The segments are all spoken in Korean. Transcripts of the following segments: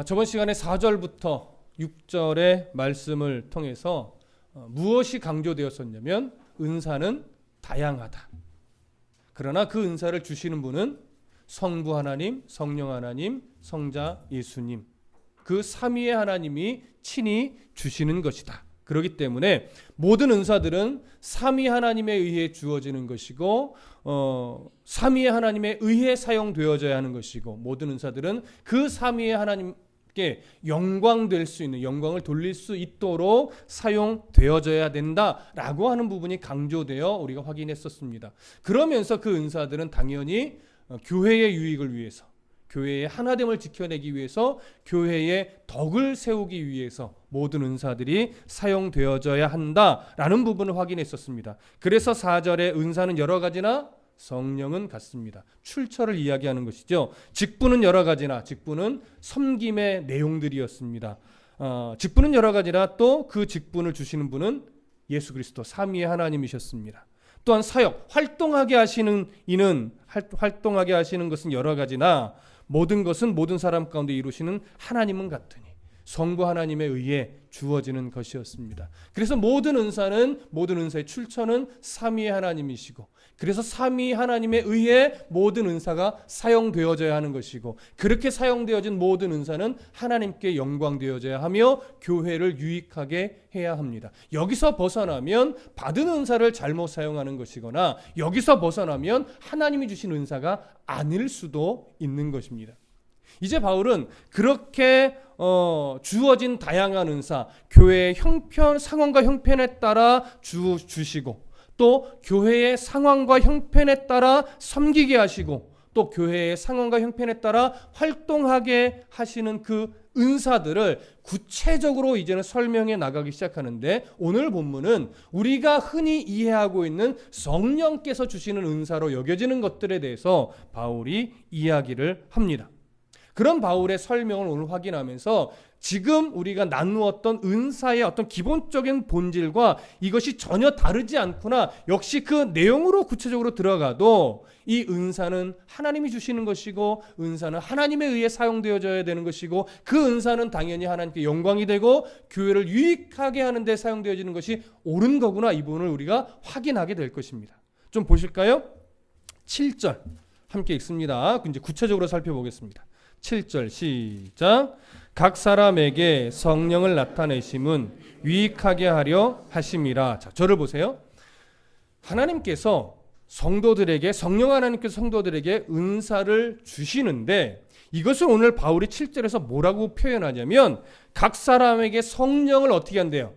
저번 시간에 4절부터 6절의 말씀을 통해서 무엇이 강조되었었냐면 은사는 다양하다. 그러나 그 은사를 주시는 분은 성부 하나님, 성령 하나님, 성자 예수님, 그 삼위의 하나님이 친히 주시는 것이다. 그렇기 때문에 모든 은사들은 삼위 하나님에 의해 주어지는 것이고 삼위의 하나님에 의해 사용되어져야 하는 것이고, 모든 은사들은 그 삼위의 하나님께 영광될 수 있는, 영광을 돌릴 수 있도록 사용되어져야 된다라고 하는 부분이 강조되어 우리가 확인했었습니다. 그러면서 그 은사들은 당연히 교회의 유익을 위해서, 교회의 하나됨을 지켜내기 위해서, 교회의 덕을 세우기 위해서 모든 은사들이 사용되어져야 한다라는 부분을 확인했었습니다. 그래서 4절에 은사는 여러 가지나 성령은 같습니다. 출처를 이야기하는 것이죠. 직분은 여러 가지나, 직분은 섬김의 내용들이었습니다. 직분은 여러 가지나 또 그 직분을 주시는 분은 예수 그리스도 삼위의 하나님이셨습니다. 또한 사역, 활동하게 하시는 이는 활동하게 하시는 것은 여러 가지나 모든 것은 모든 사람 가운데 이루시는 하나님은 같으니 성부 하나님에 의해 주어지는 것이었습니다. 그래서 모든 은사는, 모든 은사의 출처는 삼위의 하나님이시고, 그래서 삼위 하나님에 의해 모든 은사가 사용되어져야 하는 것이고, 그렇게 사용되어진 모든 은사는 하나님께 영광되어져야 하며 교회를 유익하게 해야 합니다. 여기서 벗어나면 받은 은사를 잘못 사용하는 것이거나, 여기서 벗어나면 하나님이 주신 은사가 아닐 수도 있는 것입니다. 이제 바울은 그렇게 주어진 다양한 은사, 교회의 상황과 형편에 따라 주시고, 또 교회의 상황과 형편에 따라 섬기게 하시고, 또 교회의 상황과 형편에 따라 활동하게 하시는 그 은사들을 구체적으로 이제는 설명해 나가기 시작하는데, 오늘 본문은 우리가 흔히 이해하고 있는 성령께서 주시는 은사로 여겨지는 것들에 대해서 바울이 이야기를 합니다. 그런 바울의 설명을 오늘 확인하면서 지금 우리가 나누었던 은사의 어떤 기본적인 본질과 이것이 전혀 다르지 않구나, 역시 그 내용으로 구체적으로 들어가도 이 은사는 하나님이 주시는 것이고, 은사는 하나님에 의해 사용되어져야 되는 것이고, 그 은사는 당연히 하나님께 영광이 되고 교회를 유익하게 하는 데 사용되어지는 것이 옳은 거구나, 이 부분을 우리가 확인하게 될 것입니다. 좀 보실까요? 7절 함께 읽습니다. 이제 구체적으로 살펴보겠습니다. 7절 시작. 각 사람에게 성령을 나타내심은 유익하게 하려 하심이라. 자, 저를 보세요. 하나님께서 성도들에게, 성령 하나님께서 성도들에게 은사를 주시는데, 이것을 오늘 바울이 7절에서 뭐라고 표현하냐면 각 사람에게 성령을 어떻게 한대요?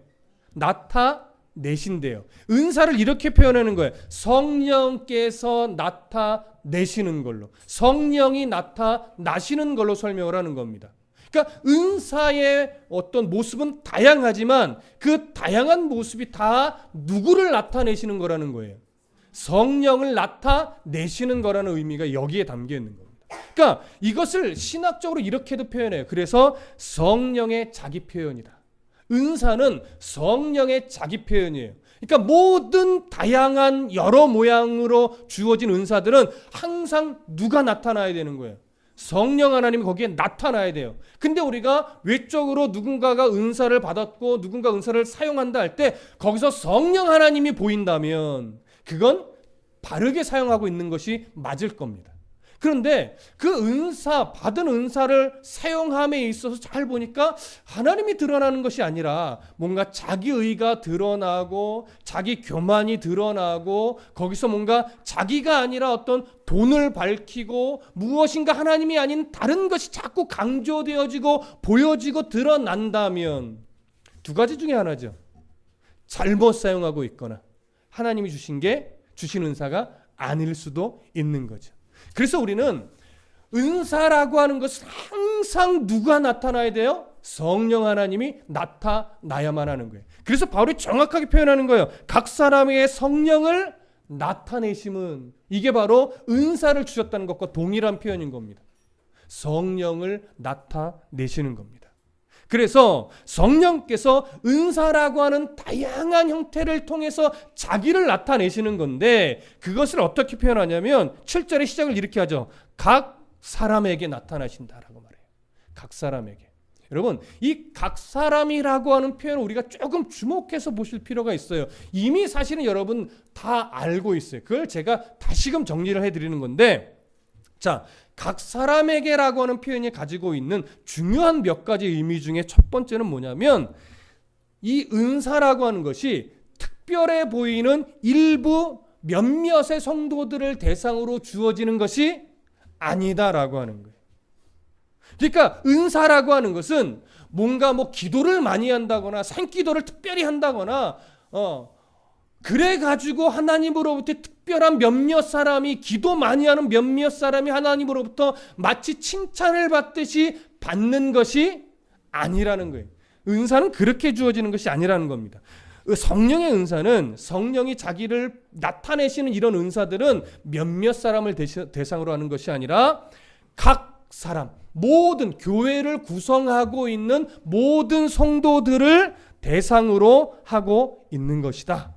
나타내신대요. 은사를 이렇게 표현하는 거예요. 성령께서 나타내시는 걸로, 성령이 나타나시는 걸로 설명을 하는 겁니다. 그러니까 은사의 어떤 모습은 다양하지만 그 다양한 모습이 다 누구를 나타내시는 거라는 거예요. 성령을 나타내시는 거라는 의미가 여기에 담겨 있는 겁니다. 그러니까 이것을 신학적으로 이렇게도 표현해요. 그래서 성령의 자기 표현이다. 은사는 성령의 자기 표현이에요. 그러니까 모든 다양한 여러 모양으로 주어진 은사들은 항상 누가 나타나야 되는 거예요? 성령 하나님이 거기에 나타나야 돼요. 근데 우리가 외적으로 누군가가 은사를 받았고 누군가 은사를 사용한다 할 때 거기서 성령 하나님이 보인다면 그건 바르게 사용하고 있는 것이 맞을 겁니다. 그런데 그 은사, 받은 은사를 사용함에 있어서 잘 보니까 하나님이 드러나는 것이 아니라 뭔가 자기 의가 드러나고 자기 교만이 드러나고, 거기서 뭔가 자기가 아니라 어떤 돈을 밝히고 무엇인가 하나님이 아닌 다른 것이 자꾸 강조되어지고 보여지고 드러난다면 두 가지 중에 하나죠. 잘못 사용하고 있거나 하나님이 주신 은사가 아닐 수도 있는 거죠. 그래서 우리는 은사라고 하는 것은 항상 누가 나타나야 돼요? 성령 하나님이 나타나야만 하는 거예요. 그래서 바울이 정확하게 표현하는 거예요. 각 사람의 성령을 나타내심은, 이게 바로 은사를 주셨다는 것과 동일한 표현인 겁니다. 성령을 나타내시는 겁니다. 그래서 성령께서 은사라고 하는 다양한 형태를 통해서 자기를 나타내시는 건데, 그것을 어떻게 표현하냐면 7절의 시작을 이렇게 하죠. 각 사람에게 나타나신다라고 말해요. 각 사람에게. 여러분, 이 각 사람이라고 하는 표현을 우리가 조금 주목해서 보실 필요가 있어요. 이미 사실은 여러분 다 알고 있어요. 그걸 제가 다시금 정리를 해드리는 건데, 자, 각 사람에게라고 하는 표현이 가지고 있는 중요한 몇 가지 의미 중에 첫 번째는 뭐냐면, 이 은사라고 하는 것이 특별해 보이는 일부 몇몇의 성도들을 대상으로 주어지는 것이 아니다라고 하는 거예요. 그러니까 은사라고 하는 것은 뭔가 뭐 기도를 많이 한다거나 산기도를 특별히 한다거나 그래가지고 하나님으로부터 특별한 몇몇 사람이, 기도 많이 하는 몇몇 사람이 하나님으로부터 마치 칭찬을 받듯이 받는 것이 아니라는 거예요. 은사는 그렇게 주어지는 것이 아니라는 겁니다. 성령의 은사는, 성령이 자기를 나타내시는 이런 은사들은 몇몇 사람을 대상으로 하는 것이 아니라 각 사람, 모든 교회를 구성하고 있는 모든 성도들을 대상으로 하고 있는 것이다.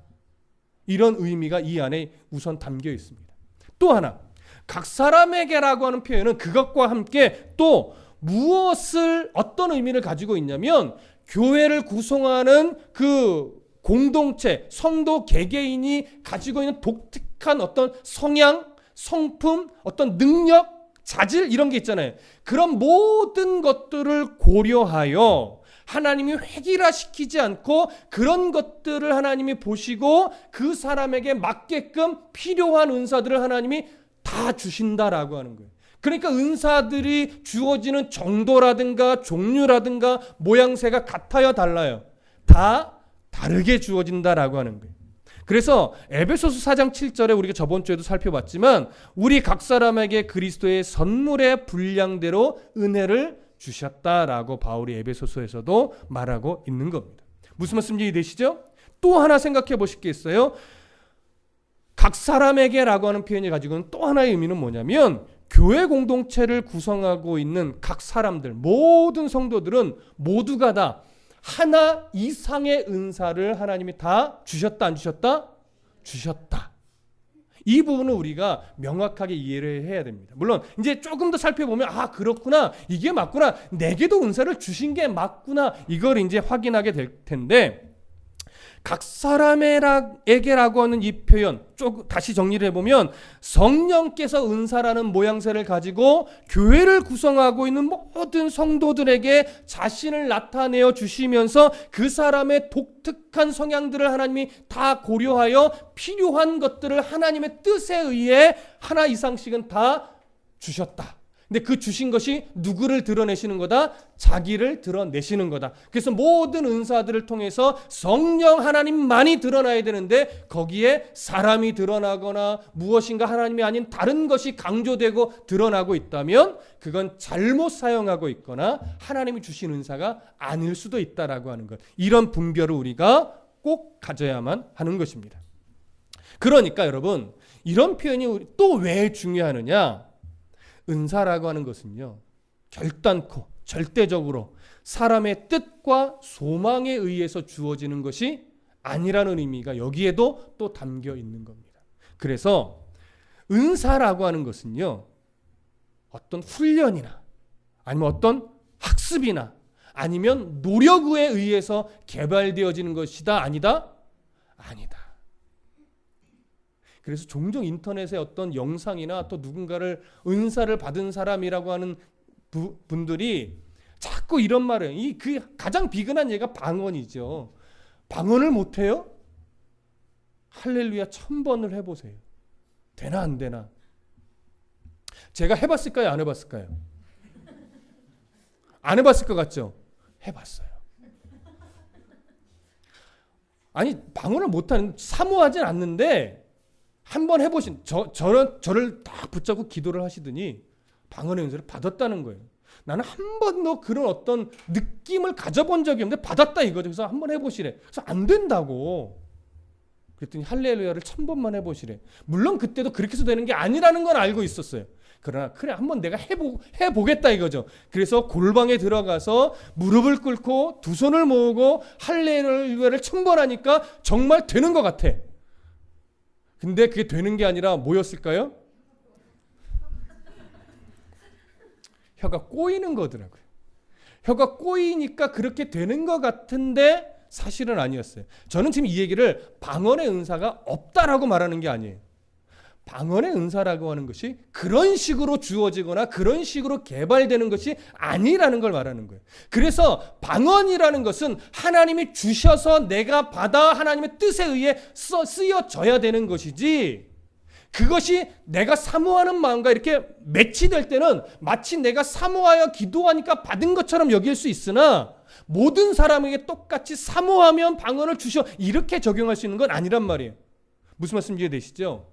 이런 의미가 이 안에 우선 담겨 있습니다. 또 하나, 각 사람에게라고 하는 표현은 그것과 함께 또 무엇을, 어떤 의미를 가지고 있냐면, 교회를 구성하는 그 공동체, 성도 개개인이 가지고 있는 독특한 어떤 성향, 성품, 어떤 능력, 자질, 이런 게 있잖아요. 그런 모든 것들을 고려하여 하나님이 획일화시키지 않고 그런 것들을 하나님이 보시고 그 사람에게 맞게끔 필요한 은사들을 하나님이 다 주신다라고 하는 거예요. 그러니까 은사들이 주어지는 정도라든가 종류라든가 모양새가 같아요, 달라요? 다 다르게 주어진다라고 하는 거예요. 그래서 에베소서 4장 7절에 우리가 저번 주에도 살펴봤지만, 우리 각 사람에게 그리스도의 선물의 분량대로 은혜를 주셨다라고 바울이 에베소서에서도 말하고 있는 겁니다. 무슨 말씀인지 이해되시죠? 또 하나 생각해 보실 게 있어요. 각 사람에게라고 하는 표현이 가지고 있는 또 하나의 의미는 뭐냐면, 교회 공동체를 구성하고 있는 각 사람들, 모든 성도들은 모두가 다 하나 이상의 은사를 하나님이 다 주셨다, 안 주셨다? 주셨다. 이 부분은 우리가 명확하게 이해를 해야 됩니다. 물론 이제 조금 더 살펴보면, 아, 그렇구나, 이게 맞구나, 내게도 은사를 주신 게 맞구나, 이걸 이제 확인하게 될 텐데, 각 사람에게라고 하는 이 표현, 다시 정리를 해보면, 성령께서 은사라는 모양새를 가지고 교회를 구성하고 있는 모든 성도들에게 자신을 나타내어 주시면서 그 사람의 독특한 성향들을 하나님이 다 고려하여 필요한 것들을 하나님의 뜻에 의해 하나 이상씩은 다 주셨다. 근데 그 주신 것이 누구를 드러내시는 거다? 자기를 드러내시는 거다. 그래서 모든 은사들을 통해서 성령 하나님만이 드러나야 되는데, 거기에 사람이 드러나거나 무엇인가 하나님이 아닌 다른 것이 강조되고 드러나고 있다면 그건 잘못 사용하고 있거나 하나님이 주신 은사가 아닐 수도 있다라고 하는 것. 이런 분별을 우리가 꼭 가져야만 하는 것입니다. 그러니까 여러분, 이런 표현이 또 왜 중요하느냐? 은사라고 하는 것은요, 결단코 절대적으로 사람의 뜻과 소망에 의해서 주어지는 것이 아니라는 의미가 여기에도 또 담겨 있는 겁니다. 그래서 은사라고 하는 것은요, 어떤 훈련이나 아니면 어떤 학습이나 아니면 노력에 의해서 개발되어지는 것이다, 아니다? 아니다. 그래서 종종 인터넷에 어떤 영상이나 또 누군가를 은사를 받은 사람이라고 하는 분들이 자꾸 이런 말을, 그 가장 비근한 예가 방언이죠. 방언을 못해요? 할렐루야 1000번을 해보세요. 되나 안 되나? 제가 해봤을까요, 안 해봤을까요? 안 해봤을 것 같죠? 해봤어요. 아니, 방언을 못하는, 사모하진 않는데 한번 해보신, 저를 딱 붙잡고 기도를 하시더니 방언의 은사를 받았다는 거예요. 나는 한 번도 그런 어떤 느낌을 가져본 적이 없는데 받았다 이거죠. 그래서 한번 해보시래. 그래서 안 된다고. 그랬더니 할렐루야를 1000번만 해보시래. 물론 그때도 그렇게 해서 되는 게 아니라는 건 알고 있었어요. 그러나 그래, 한번 내가 해보겠다 이거죠. 그래서 골방에 들어가서 무릎을 꿇고 두 손을 모으고 할렐루야를 1000번 하니까 정말 되는 것 같아. 근데 그게 되는 게 아니라 뭐였을까요? 혀가 꼬이는 거더라고요. 혀가 꼬이니까 그렇게 되는 것 같은데 사실은 아니었어요. 저는 지금 이 얘기를 방언의 은사가 없다라고 말하는 게 아니에요. 방언의 은사라고 하는 것이 그런 식으로 주어지거나 그런 식으로 개발되는 것이 아니라는 걸 말하는 거예요. 그래서 방언이라는 것은 하나님이 주셔서 내가 받아 하나님의 뜻에 의해 쓰여져야 되는 것이지, 그것이 내가 사모하는 마음과 이렇게 매치될 때는 마치 내가 사모하여 기도하니까 받은 것처럼 여길 수 있으나, 모든 사람에게 똑같이 사모하면 방언을 주셔 이렇게 적용할 수 있는 건 아니란 말이에요. 무슨 말씀 이해되시죠?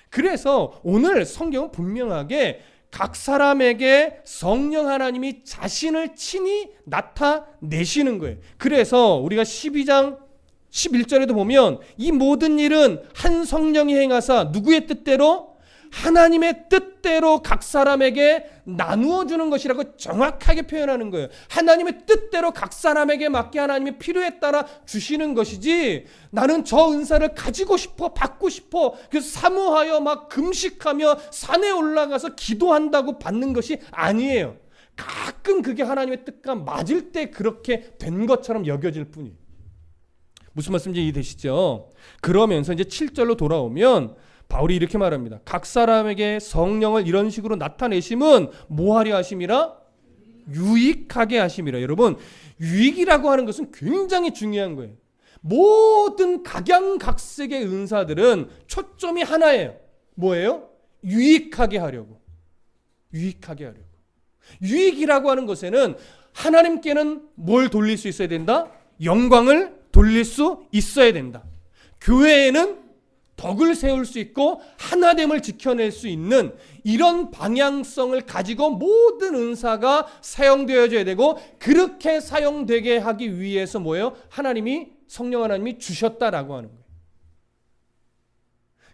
그래서 오늘 성경은 분명하게 각 사람에게 성령 하나님이 자신을 친히 나타내시는 거예요. 그래서 우리가 12장 11절에도 보면 이 모든 일은 한 성령이 행하사 누구의 뜻대로? 하나님의 뜻대로 각 사람에게 나누어 주는 것이라고 정확하게 표현하는 거예요. 하나님의 뜻대로 각 사람에게 맞게 하나님의 필요에 따라 주시는 것이지, 나는 저 은사를 가지고 싶어, 받고 싶어, 그래서 사모하여 막 금식하며 산에 올라가서 기도한다고 받는 것이 아니에요. 가끔 그게 하나님의 뜻과 맞을 때 그렇게 된 것처럼 여겨질 뿐이에요. 무슨 말씀인지 이해되시죠? 그러면서 이제 7절로 돌아오면 바울이 이렇게 말합니다. 각 사람에게 성령을 이런 식으로 나타내심은 뭐하려 하심이라? 유익하게 하심이라. 여러분, 유익이라고 하는 것은 굉장히 중요한 거예요. 모든 각양각색의 은사들은 초점이 하나예요. 뭐예요? 유익하게 하려고. 유익하게 하려고. 유익이라고 하는 것에는 하나님께는 뭘 돌릴 수 있어야 된다? 영광을 돌릴 수 있어야 된다. 교회에는 덕을 세울 수 있고 하나됨을 지켜낼 수 있는 이런 방향성을 가지고 모든 은사가 사용되어져야 되고, 그렇게 사용되게 하기 위해서 뭐예요? 성령 하나님이 주셨다라고 하는 거예요.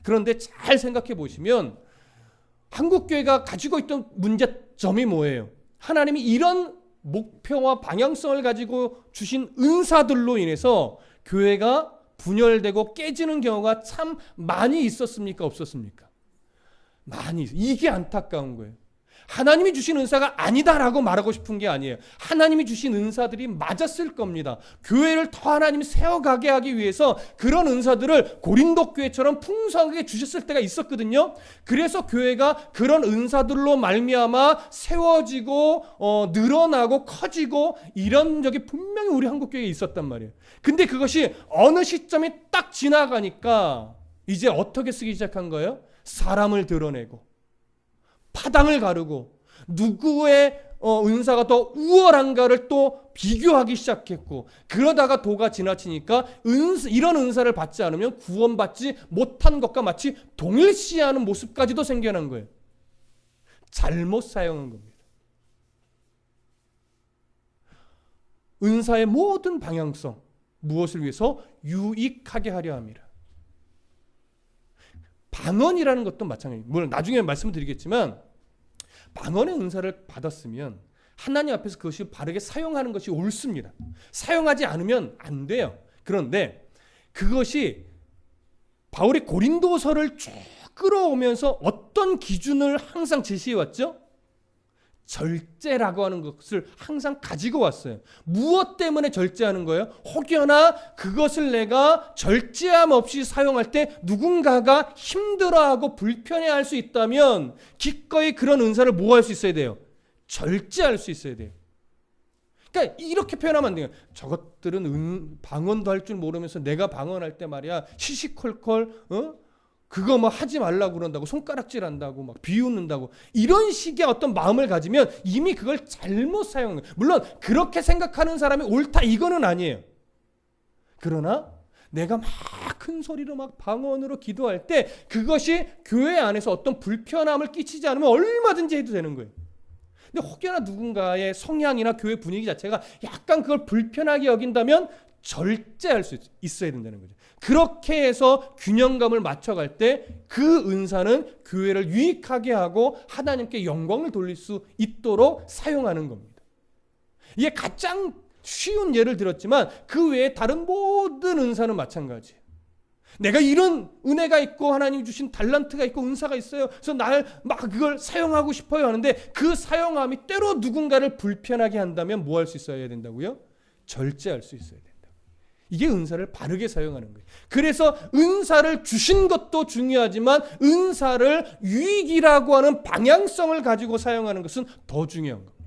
그런데 잘 생각해 보시면 한국교회가 가지고 있던 문제점이 뭐예요? 하나님이 이런 목표와 방향성을 가지고 주신 은사들로 인해서 교회가 분열되고 깨지는 경우가 참 많이 있었습니까? 없었습니까? 많이. 이게 안타까운 거예요. 하나님이 주신 은사가 아니다라고 말하고 싶은 게 아니에요. 하나님이 주신 은사들이 맞았을 겁니다. 교회를 더 하나님이 세워가게 하기 위해서 그런 은사들을 고린도 교회처럼 풍성하게 주셨을 때가 있었거든요. 그래서 교회가 그런 은사들로 말미암아 세워지고 늘어나고 커지고 이런 적이 분명히 우리 한국교회에 있었단 말이에요. 근데 그것이 어느 시점이 딱 지나가니까 이제 어떻게 쓰기 시작한 거예요? 사람을 드러내고 파당을 가르고 누구의 은사가 더 우월한가를 또 비교하기 시작했고, 그러다가 도가 지나치니까 이런 은사를 받지 않으면 구원받지 못한 것과 마치 동일시하는 모습까지도 생겨난 거예요. 잘못 사용한 겁니다. 은사의 모든 방향성, 무엇을 위해서? 유익하게 하려 함이라. 방언이라는 것도 마찬가지입니다. 물론 나중에 말씀을 드리겠지만 방언의 은사를 받았으면 하나님 앞에서 그것이 바르게 사용하는 것이 옳습니다. 사용하지 않으면 안 돼요. 그런데 그것이 바울이 고린도서를 쭉 끌어오면서 어떤 기준을 항상 제시해 왔죠? 절제라고 하는 것을 항상 가지고 왔어요. 무엇 때문에 절제하는 거예요? 혹여나 그것을 내가 절제함 없이 사용할 때 누군가가 힘들어하고 불편해할 수 있다면 기꺼이 그런 은사를 뭐 할 수 있어야 돼요? 절제할 수 있어야 돼요. 그러니까 이렇게 표현하면 안 돼요. 저것들은 방언도 할 줄 모르면서 내가 방언할 때 말이야 시시콜콜 그거 뭐 하지 말라고 그런다고 손가락질한다고 막 비웃는다고 이런 식의 어떤 마음을 가지면 이미 그걸 잘못 사용해요. 물론 그렇게 생각하는 사람이 옳다 이거는 아니에요. 그러나 내가 막 큰 소리로 막 방언으로 기도할 때 그것이 교회 안에서 어떤 불편함을 끼치지 않으면 얼마든지 해도 되는 거예요. 근데 혹여나 누군가의 성향이나 교회 분위기 자체가 약간 그걸 불편하게 여긴다면 절제할 수 있어야 된다는 거죠. 그렇게 해서 균형감을 맞춰갈 때 그 은사는 교회를 유익하게 하고 하나님께 영광을 돌릴 수 있도록 사용하는 겁니다. 이게 가장 쉬운 예를 들었지만 그 외에 다른 모든 은사는 마찬가지예요. 내가 이런 은혜가 있고 하나님이 주신 달란트가 있고 은사가 있어요. 그래서 날 막 그걸 사용하고 싶어요 하는데 그 사용함이 때로 누군가를 불편하게 한다면 뭐 할 수 있어야 된다고요? 절제할 수 있어야 된다. 이게 은사를 바르게 사용하는 거예요. 그래서 은사를 주신 것도 중요하지만 은사를 유익이라고 하는 방향성을 가지고 사용하는 것은 더 중요한 겁니다.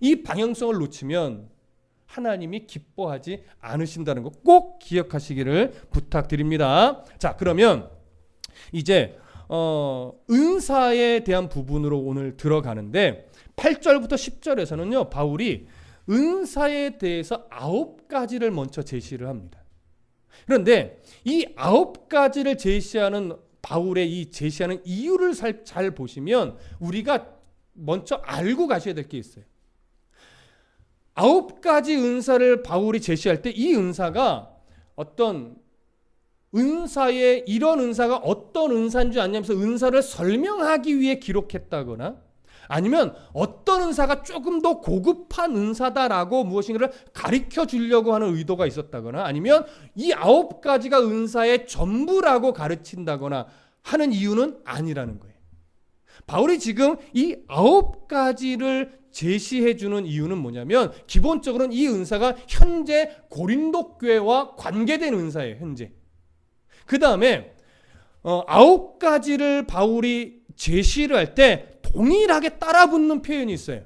이 방향성을 놓치면 하나님이 기뻐하지 않으신다는 거 꼭 기억하시기를 부탁드립니다. 자, 그러면 이제 은사에 대한 부분으로 오늘 들어가는데 8절부터 10절에서는요. 바울이 은사에 대해서 9가지를 먼저 제시를 합니다. 그런데 이 9가지를 제시하는 바울의 이 제시하는 이유를 잘 보시면 우리가 먼저 알고 가셔야 될 게 있어요. 9가지 은사를 바울이 제시할 때 이 은사가 어떤 은사의 이런 은사가 어떤 은사인 줄 아냐면서 은사를 설명하기 위해 기록했다거나 아니면 어떤 은사가 조금 더 고급한 은사다라고 무엇인가를 가르쳐 주려고 하는 의도가 있었다거나 아니면 이 9가지가 은사의 전부라고 가르친다거나 하는 이유는 아니라는 거예요. 바울이 지금 이 9가지를 제시해 주는 이유는 뭐냐면 기본적으로는 이 은사가 현재 고린도 교회와 관계된 은사예요. 현재. 그 다음에 9가지를 바울이 제시를 할 때 동일하게 따라붙는 표현이 있어요.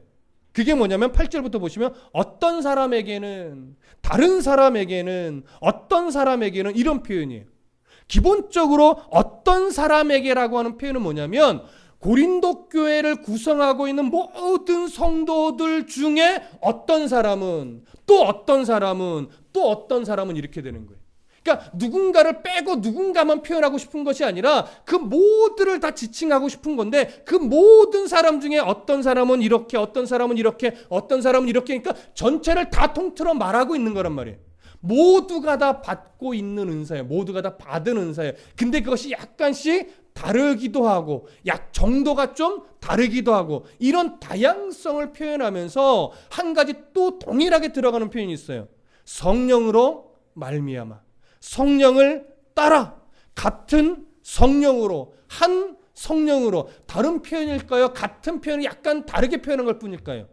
그게 뭐냐면 8절부터 보시면 어떤 사람에게는 다른 사람에게는 어떤 사람에게는 이런 표현이에요. 기본적으로 어떤 사람에게라고 하는 표현은 뭐냐면 고린도 교회를 구성하고 있는 모든 성도들 중에 어떤 사람은 또 어떤 사람은 또 어떤 사람은 이렇게 되는 거예요. 그러니까 누군가를 빼고 누군가만 표현하고 싶은 것이 아니라 그 모두를 다 지칭하고 싶은 건데 그 모든 사람 중에 어떤 사람은 이렇게 어떤 사람은 이렇게 어떤 사람은 이렇게 그러니까 전체를 다 통틀어 말하고 있는 거란 말이에요. 모두가 다 받고 있는 은사예요. 모두가 다 받은 은사예요. 근데 그것이 약간씩 다르기도 하고 정도가 좀 다르기도 하고 이런 다양성을 표현하면서 한 가지 또 동일하게 들어가는 표현이 있어요. 성령으로 말미암아 성령을 따라 같은 성령으로 한 성령으로 다른 표현일까요? 같은 표현을 약간 다르게 표현한 걸 뿐일까요?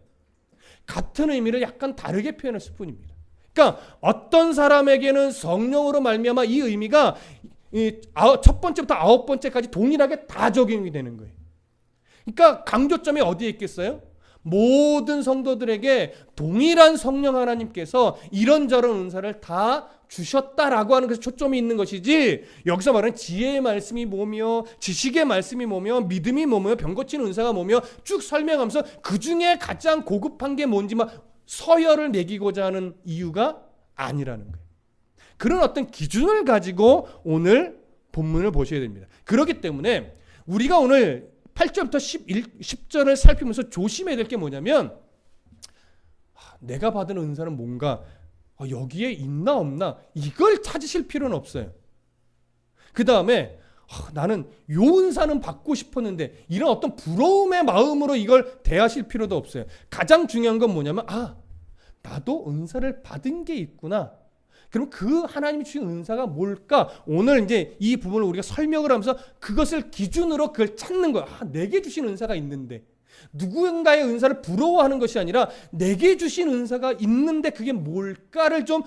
같은 의미를 약간 다르게 표현했을 뿐입니다. 그러니까 어떤 사람에게는 성령으로 말미암아 이 의미가 첫 번째부터 9번째까지 동일하게 다 적용이 되는 거예요. 그러니까 강조점이 어디에 있겠어요? 모든 성도들에게 동일한 성령 하나님께서 이런저런 은사를 다 주셨다라고 하는 것에 초점이 있는 것이지 여기서 말하는 지혜의 말씀이 뭐며 지식의 말씀이 뭐며 믿음이 뭐며 병 고치는 은사가 뭐며 쭉 설명하면서 그 중에 가장 고급한 게 뭔지 막 서열을 매기고자 하는 이유가 아니라는 거예요. 그런 어떤 기준을 가지고 오늘 본문을 보셔야 됩니다. 그렇기 때문에 우리가 오늘 8절부터 10절을 살피면서 조심해야 될 게 뭐냐면 내가 받은 은사는 뭔가 여기에 있나 없나 이걸 찾으실 필요는 없어요. 그 다음에 나는 요 은사는 받고 싶었는데 이런 어떤 부러움의 마음으로 이걸 대하실 필요도 없어요. 가장 중요한 건 뭐냐면 나도 은사를 받은 게 있구나. 그럼 그 하나님이 주신 은사가 뭘까? 오늘 이제 이 부분을 우리가 설명을 하면서 그것을 기준으로 그걸 찾는 거야. 내게 주신 은사가 있는데 누군가의 은사를 부러워하는 것이 아니라 내게 주신 은사가 있는데 그게 뭘까를 좀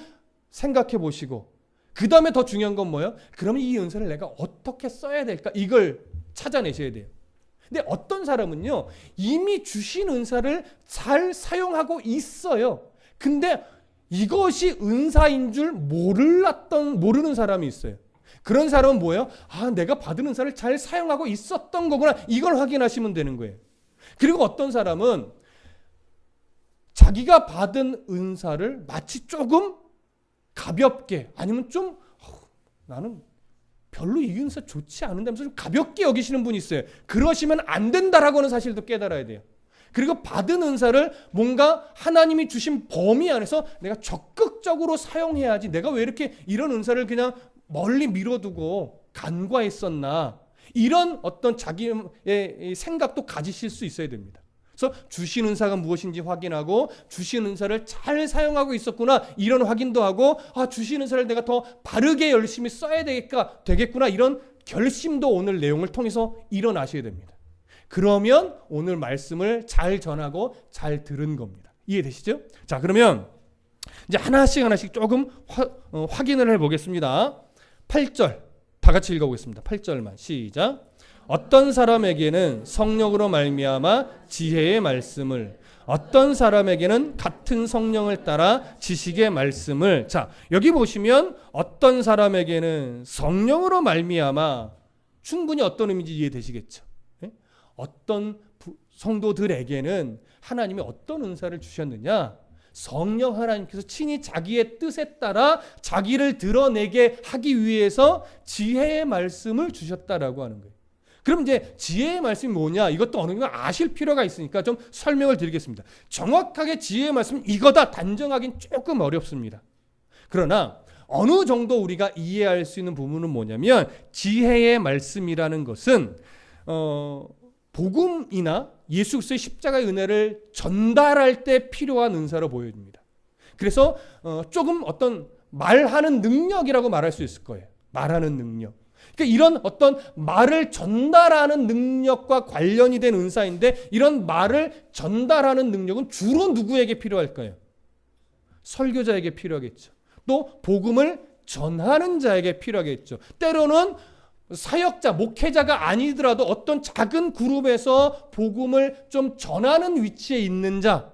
생각해 보시고 그 다음에 더 중요한 건 뭐예요? 그러면 이 은사를 내가 어떻게 써야 될까? 이걸 찾아내셔야 돼요. 근데 어떤 사람은요 이미 주신 은사를 잘 사용하고 있어요. 근데 이것이 은사인 줄 모르는 사람이 있어요. 그런 사람은 뭐예요? 내가 받은 은사를 잘 사용하고 있었던 거구나. 이걸 확인하시면 되는 거예요. 그리고 어떤 사람은 자기가 받은 은사를 마치 조금 가볍게 아니면 좀 나는 별로 이 은사 좋지 않은다면서 좀 가볍게 여기시는 분이 있어요. 그러시면 안 된다라고 하는 사실도 깨달아야 돼요. 그리고 받은 은사를 뭔가 하나님이 주신 범위 안에서 내가 적극적으로 사용해야지 내가 왜 이렇게 이런 은사를 그냥 멀리 미뤄두고 간과했었나 이런 어떤 자기의 생각도 가지실 수 있어야 됩니다. 그래서 주신 은사가 무엇인지 확인하고 주신 은사를 잘 사용하고 있었구나 이런 확인도 하고 주신 은사를 내가 더 바르게 열심히 써야 되겠구나 이런 결심도 오늘 내용을 통해서 일어나셔야 됩니다. 그러면 오늘 말씀을 잘 전하고 잘 들은 겁니다. 이해되시죠? 자, 그러면 이제 하나씩 조금 확인을 해보겠습니다. 8절 다 같이 읽어보겠습니다. 8절만 시작. 어떤 사람에게는 성령으로 말미암아 지혜의 말씀을, 어떤 사람에게는 같은 성령을 따라 지식의 말씀을. 자, 여기 보시면 어떤 사람에게는 성령으로 말미암아, 충분히 어떤 의미인지 이해되시겠죠? 어떤 성도들에게는 하나님이 어떤 은사를 주셨느냐? 성령 하나님께서 친히 자기의 뜻에 따라 자기를 드러내게 하기 위해서 지혜의 말씀을 주셨다라고 하는 거예요. 그럼 이제 지혜의 말씀이 뭐냐? 이것도 어느 정도 아실 필요가 있으니까 좀 설명을 드리겠습니다. 정확하게 지혜의 말씀은 이거다 단정하기는 조금 어렵습니다. 그러나 어느 정도 우리가 이해할 수 있는 부분은 뭐냐면 지혜의 말씀이라는 것은 복음이나 예수 그리스도의 십자가의 은혜를 전달할 때 필요한 은사로 보여집니다. 그래서 조금 어떤 말하는 능력이라고 말할 수 있을 거예요. 말하는 능력. 그러니까 이런 어떤 말을 전달하는 능력과 관련이 된 은사인데 이런 말을 전달하는 능력은 주로 누구에게 필요할까요? 설교자에게 필요하겠죠. 또 복음을 전하는 자에게 필요하겠죠. 때로는 사역자, 목회자가 아니더라도 어떤 작은 그룹에서 복음을 좀 전하는 위치에 있는 자,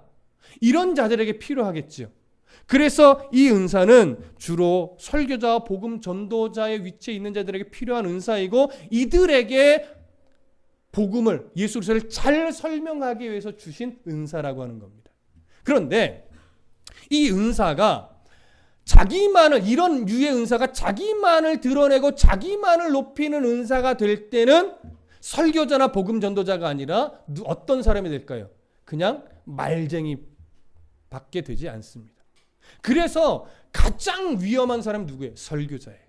이런 자들에게 필요하겠죠. 그래서 이 은사는 주로 설교자와 복음 전도자의 위치에 있는 자들에게 필요한 은사이고 이들에게 복음을, 예수 그리스도를 잘 설명하기 위해서 주신 은사라고 하는 겁니다. 그런데 이 은사가 자기만을, 이런 유의 은사가 자기만을 드러내고 자기만을 높이는 은사가 될 때는 설교자나 복음 전도자가 아니라 어떤 사람이 될까요? 그냥 말쟁이 밖에 되지 않습니다. 그래서 가장 위험한 사람이 누구예요? 설교자예요.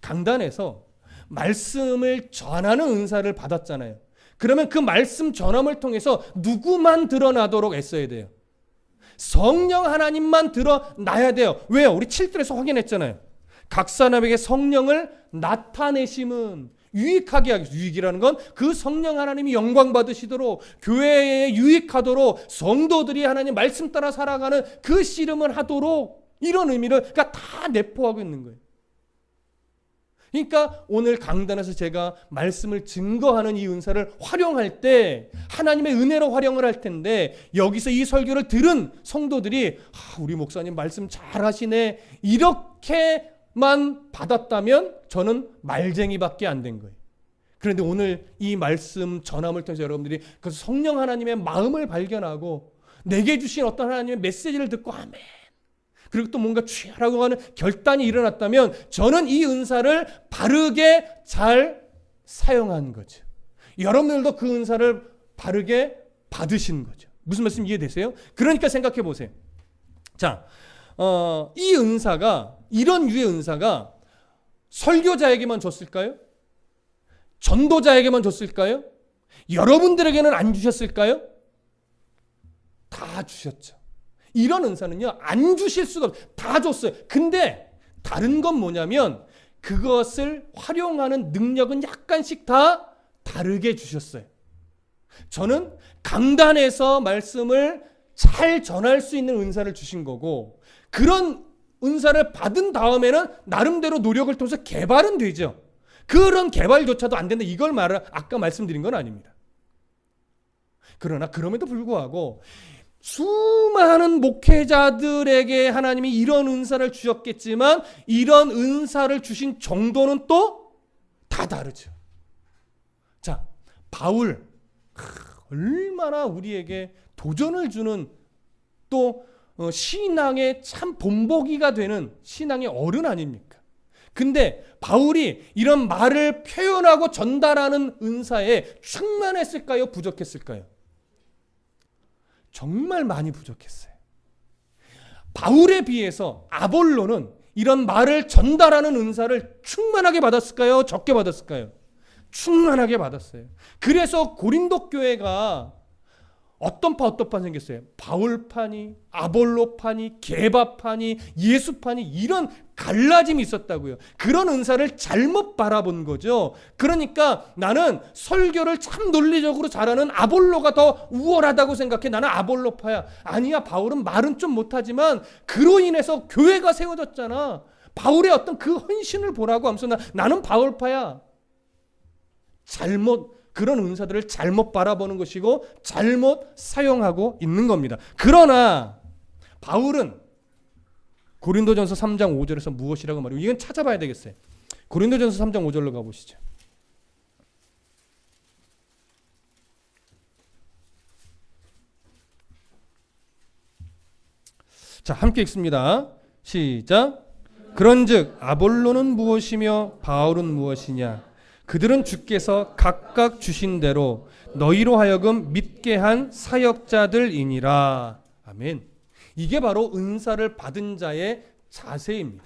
강단에서 말씀을 전하는 은사를 받았잖아요. 그러면 그 말씀 전함을 통해서 누구만 드러나도록 애써야 돼요? 성령 하나님만 드러나야 돼요. 왜요? 우리 7절에서 확인했잖아요. 각 사람에게 성령을 나타내심은 유익하게 하겠습니다. 유익이라는 건 그 성령 하나님이 영광 받으시도록 교회에 유익하도록 성도들이 하나님 말씀 따라 살아가는 그 씨름을 하도록 이런 의미를 그러니까 다 내포하고 있는 거예요. 그러니까 오늘 강단에서 제가 말씀을 증거하는 이 은사를 활용할 때 하나님의 은혜로 활용을 할 텐데 여기서 이 설교를 들은 성도들이 우리 목사님 말씀 잘하시네 이렇게만 받았다면 저는 말쟁이밖에 안 된 거예요. 그런데 오늘 이 말씀 전함을 통해서 여러분들이 그 성령 하나님의 마음을 발견하고 내게 주신 어떤 하나님의 메시지를 듣고 아멘 그리고 또 뭔가 취하라고 하는 결단이 일어났다면 저는 이 은사를 바르게 잘 사용한 거죠. 여러분들도 그 은사를 바르게 받으신 거죠. 무슨 말씀 이해되세요? 그러니까 생각해 보세요. 자, 이 은사가 이런 유의 은사가 설교자에게만 줬을까요? 전도자에게만 줬을까요? 여러분들에게는 안 주셨을까요? 다 주셨죠. 이런 은사는요 안 주실 수가 없어요. 다 줬어요. 근데 다른 건 뭐냐면 그것을 활용하는 능력은 약간씩 다 다르게 주셨어요. 저는 강단에서 말씀을 잘 전할 수 있는 은사를 주신 거고 그런 은사를 받은 다음에는 나름대로 노력을 통해서 개발은 되죠. 그런 개발조차도 안 된다. 이걸 아까 말씀드린 건 아닙니다. 그러나 그럼에도 불구하고 수많은 목회자들에게 하나님이 이런 은사를 주셨겠지만 이런 은사를 주신 정도는 또 다 다르죠. 자, 바울 얼마나 우리에게 도전을 주는 또 신앙의 참 본보기가 되는 신앙의 어른 아닙니까? 근데 바울이 이런 말을 표현하고 전달하는 은사에 충만했을까요? 부족했을까요? 정말 많이 부족했어요. 바울에 비해서 아볼로는 이런 말을 전달하는 은사를 충만하게 받았을까요? 적게 받았을까요? 충만하게 받았어요. 그래서 고린도 교회가 어떤 파 생겼어요? 바울파니, 아볼로파니, 게바파니, 예수파니 이런 갈라짐이 있었다고요. 그런 은사를 잘못 바라본 거죠. 그러니까 나는 설교를 참 논리적으로 잘하는 아볼로가 더 우월하다고 생각해. 나는 아볼로파야. 아니야, 바울은 말은 좀 못하지만 그로 인해서 교회가 세워졌잖아. 바울의 어떤 그 헌신을 보라고 하면서 나는 바울파야. 그런 은사들을 잘못 바라보는 것이고 잘못 사용하고 있는 겁니다. 그러나 바울은 고린도전서 3장 5절에서 무엇이라고 말해요? 이건 찾아봐야 되겠어요. 고린도전서 3장 5절로 가보시죠. 자, 함께 읽습니다. 시작. 그런즉 아볼로는 무엇이며 바울은 무엇이냐? 그들은 주께서 각각 주신 대로 너희로 하여금 믿게 한 사역자들이니라. 아멘. 이게 바로 은사를 받은 자의 자세입니다.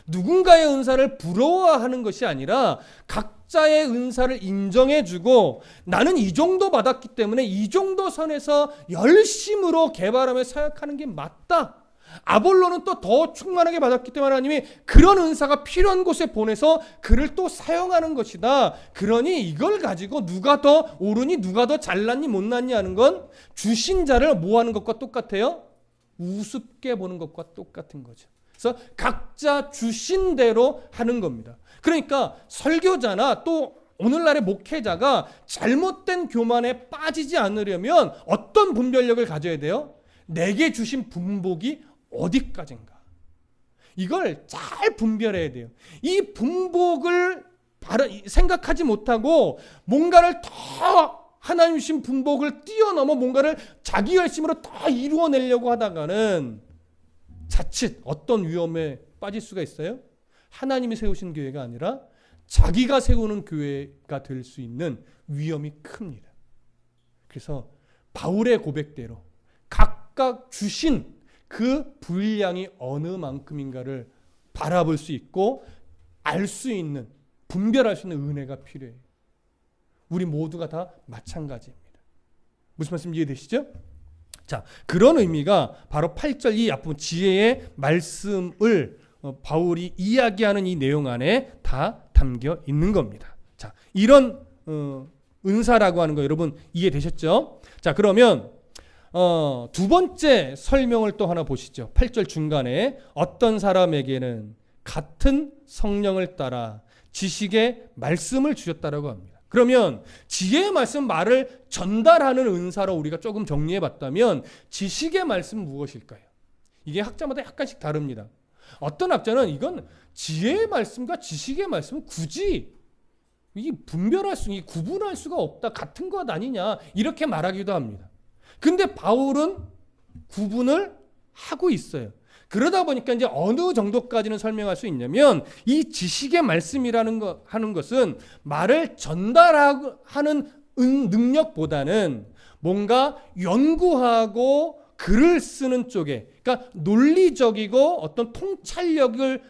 누군가의 은사를 부러워하는 것이 아니라 각자의 은사를 인정해주고 나는 이 정도 받았기 때문에 이 정도 선에서 열심으로 개발하며 사역하는 게 맞다. 아볼로는 또 더 충만하게 받았기 때문에 하나님이 그런 은사가 필요한 곳에 보내서 그를 또 사용하는 것이다. 그러니 이걸 가지고 누가 더 옳으니 누가 더 잘났니 못났니 하는 건 주신 자를 뭐 하는 것과 똑같아요? 우습게 보는 것과 똑같은 거죠. 그래서 각자 주신 대로 하는 겁니다. 그러니까 설교자나 또 오늘날의 목회자가 잘못된 교만에 빠지지 않으려면 어떤 분별력을 가져야 돼요? 내게 주신 분복이 어디까지인가? 이걸 잘 분별해야 돼요. 이 분복을 생각하지 못하고 뭔가를 더 하나님 주신 분복을 뛰어넘어 뭔가를 자기 열심으로 더 이루어내려고 하다가는 자칫 어떤 위험에 빠질 수가 있어요? 하나님이 세우신 교회가 아니라 자기가 세우는 교회가 될 수 있는 위험이 큽니다. 그래서 바울의 고백대로 각각 주신 그 분량이 어느 만큼인가를 바라볼 수 있고 알 수 있는, 분별할 수 있는 은혜가 필요해요. 우리 모두가 다 마찬가지입니다. 무슨 말씀 이해되시죠? 자, 그런 의미가 바로 8절 이 앞부분 지혜의 말씀을 바울이 이야기하는 이 내용 안에 다 담겨 있는 겁니다. 자, 이런 은사라고 하는 거 여러분 이해되셨죠? 자, 그러면 두 번째 설명을 또 하나 보시죠. 8절 중간에 어떤 사람에게는 같은 성령을 따라 지식의 말씀을 주셨다라고 합니다. 그러면 지혜의 말씀 말을 전달하는 은사로 우리가 조금 정리해 봤다면 지식의 말씀은 무엇일까요? 이게 학자마다 약간씩 다릅니다. 어떤 학자는 이건 지혜의 말씀과 지식의 말씀은 굳이 구분할 수가 없다. 같은 것 아니냐. 이렇게 말하기도 합니다. 근데 바울은 구분을 하고 있어요. 그러다 보니까 이제 어느 정도까지는 설명할 수 있냐면 이 지식의 말씀이라는 하는 것은 말을 전달하는 능력보다는 뭔가 연구하고 글을 쓰는 쪽에, 그러니까 논리적이고 어떤 통찰력을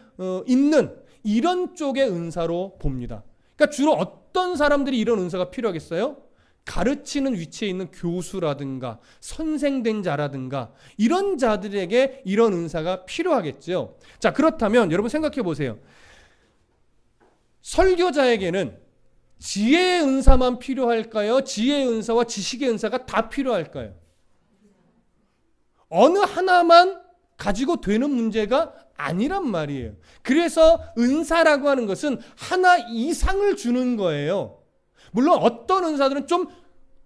있는 이런 쪽의 은사로 봅니다. 그러니까 주로 어떤 사람들이 이런 은사가 필요하겠어요? 가르치는 위치에 있는 교수라든가 선생된 자라든가 이런 자들에게 이런 은사가 필요하겠죠. 자, 그렇다면 여러분 생각해 보세요. 설교자에게는 지혜의 은사만 필요할까요? 지혜의 은사와 지식의 은사가 다 필요할까요? 어느 하나만 가지고 되는 문제가 아니란 말이에요. 그래서 은사라고 하는 것은 하나 이상을 주는 거예요. 물론 어떤 은사들은 좀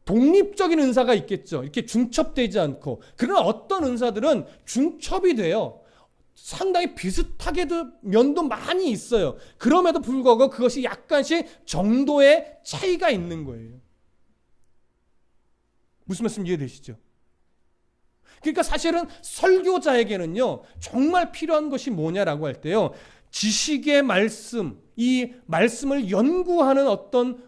독립적인 은사가 있겠죠. 이렇게 중첩되지 않고. 그러나 어떤 은사들은 중첩이 돼요. 상당히 비슷하게도 면도 많이 있어요. 그럼에도 불구하고 그것이 약간씩 정도의 차이가 있는 거예요. 무슨 말씀 이해되시죠? 그러니까 사실은 설교자에게는요, 정말 필요한 것이 뭐냐라고 할 때요, 지식의 말씀, 이 말씀을 연구하는 어떤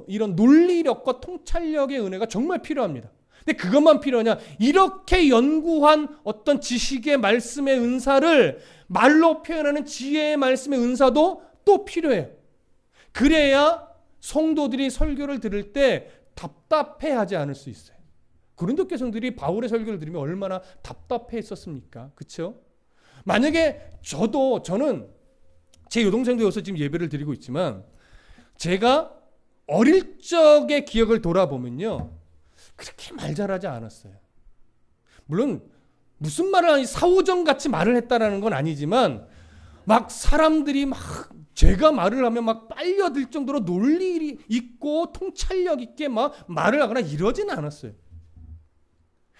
이런 논리력과 통찰력의 은혜가 정말 필요합니다. 근데 그것만 필요하냐? 이렇게 연구한 어떤 지식의 말씀의 은사를 말로 표현하는 지혜의 말씀의 은사도 또 필요해요. 그래야 성도들이 설교를 들을 때 답답해하지 않을 수 있어요. 고린도 교회 성들이 바울의 설교를 들으면 얼마나 답답해 했었습니까? 그렇죠? 만약에 저는 제 여동생도 여기서 지금 예배를 드리고 있지만 제가 어릴 적의 기억을 돌아보면요, 그렇게 말 잘하지 않았어요. 물론 무슨 말을 하니 사오정 같이 말을 했다라는 건 아니지만 막 사람들이 막 제가 말을 하면 막 빨려들 정도로 논리 있고 통찰력 있게 막 말을 하거나 이러진 않았어요.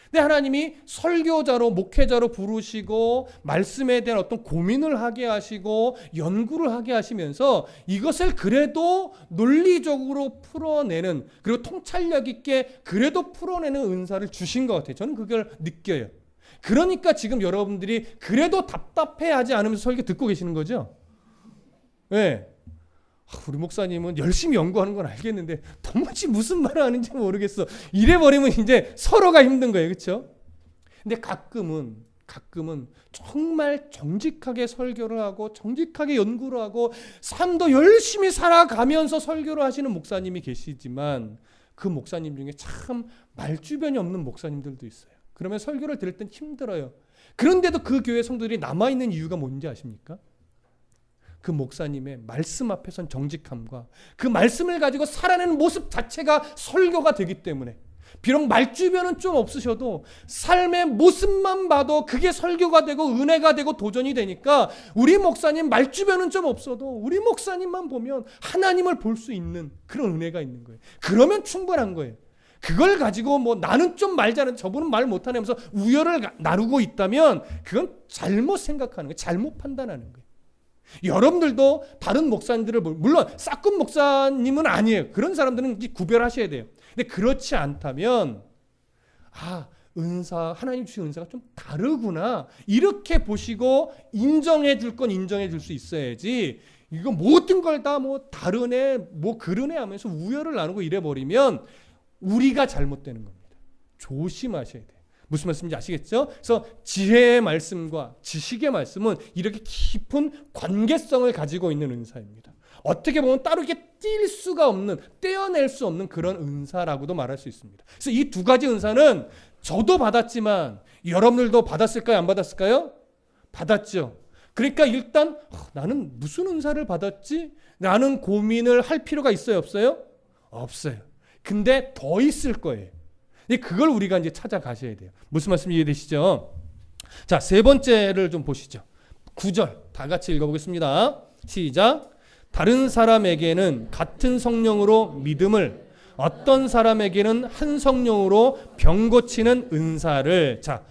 근데 하나님이 설교자로 목회자로 부르시고 말씀에 대한 어떤 고민을 하게 하시고 연구를 하게 하시면서 이것을 그래도 논리적으로 풀어내는, 그리고 통찰력 있게 그래도 풀어내는 은사를 주신 것 같아요. 저는 그걸 느껴요. 그러니까 지금 여러분들이 그래도 답답해하지 않으면서 설교 듣고 계시는 거죠. 네. 우리 목사님은 열심히 연구하는 건 알겠는데 도무지 무슨 말을 하는지 모르겠어. 이래버리면 이제 서로가 힘든 거예요. 그렇죠? 근데 가끔은 정말 정직하게 설교를 하고 정직하게 연구를 하고 삶도 열심히 살아가면서 설교를 하시는 목사님이 계시지만 그 목사님 중에 참 말주변이 없는 목사님들도 있어요. 그러면 설교를 들을 땐 힘들어요. 그런데도 그 교회 성도들이 남아있는 이유가 뭔지 아십니까? 그 목사님의 말씀 앞에선 정직함과 그 말씀을 가지고 살아내는 모습 자체가 설교가 되기 때문에, 비록 말주변은 좀 없으셔도 삶의 모습만 봐도 그게 설교가 되고 은혜가 되고 도전이 되니까 우리 목사님 말주변은 좀 없어도 우리 목사님만 보면 하나님을 볼 수 있는 그런 은혜가 있는 거예요. 그러면 충분한 거예요. 그걸 가지고 뭐 나는 좀 말 잘하는데 저분은 말 못하네 하면서 우열을 나누고 있다면 그건 잘못 생각하는 거예요. 잘못 판단하는 거예요. 여러분들도 다른 목사님들을, 물론 싹군 목사님은 아니에요. 그런 사람들은 구별하셔야 돼요. 근데 그렇지 않다면 은사, 하나님 주신 은사가 좀 다르구나 이렇게 보시고 인정해 줄 건 인정해 줄 수 있어야지, 이거 모든 걸 다 뭐 다르네 뭐 그러네 하면서 우열을 나누고 이래버리면 우리가 잘못되는 겁니다. 조심하셔야 돼요. 무슨 말씀인지 아시겠죠? 그래서 지혜의 말씀과 지식의 말씀은 이렇게 깊은 관계성을 가지고 있는 은사입니다. 어떻게 보면 따로 이렇게 뗄 수가 없는, 떼어낼 수 없는 그런 은사라고도 말할 수 있습니다. 그래서 이 두 가지 은사는 저도 받았지만 여러분들도 받았을까요? 안 받았을까요? 받았죠. 그러니까 일단 나는 무슨 은사를 받았지? 라는 고민을 할 필요가 있어요? 없어요? 없어요. 근데 더 있을 거예요. 그걸 우리가 이제 찾아가셔야 돼요. 무슨 말씀 이해되시죠? 자, 세 번째를 좀 보시죠. 9절 다 같이 읽어보겠습니다. 시작. 다른 사람에게는 같은 성령으로 믿음을, 어떤 사람에게는 한 성령으로 병 고치는 은사를. 자,